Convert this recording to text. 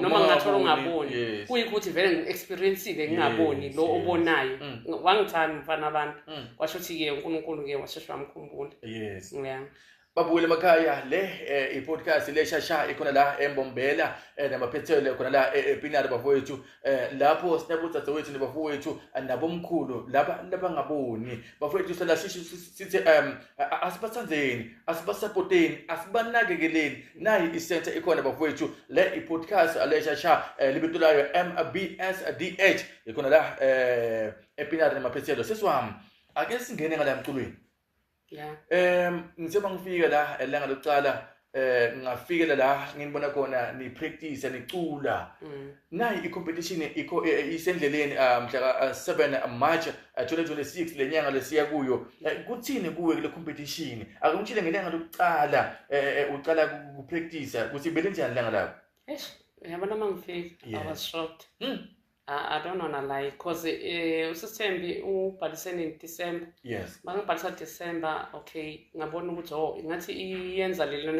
noma ngingathola ungaboni yes. kuyikuthi vele ngi-experience-ile ngingaboni Yes, lo yes. obonayo wangithanda mfana abantu washo ukuthi-ke uNkulunkulu-ke washesha wamkhumbula Yes. yeah. Babuyele emakhaya le i-podcast le shasha ikhona la eMbombela namaphethelo khona la ePinari bafowethu lapho sinabuza zawethu nebafowethu nabomkhulu laba ngaboni bafowethu sala sithi asibathandzeni asibasupporteni asibanakekeleni nayi isenta ikhona bafowethu le i-podcast le shasha libito layo MBSDH ikhona la ePinari namaphethelo sesiwami ake singene ngala mculweni. Yeah. Ngisema ngifika la elanga lokucala ngafika la ngibona khona ni practice nicula nayi i-competition isendleleni mhla 7 March 2026 lenyanga lesiya kuyo kuthini kuwe kule competition akungitshile ngelanga lokucala uqala ku practice kuthi bele njani langa lapho yabona mangifika I was shocked. I don't wanna lie because uSithembi ubhalise in December. Yes. Mangibhalisa December okay ngabona ukuthi ngathi iyenza lelo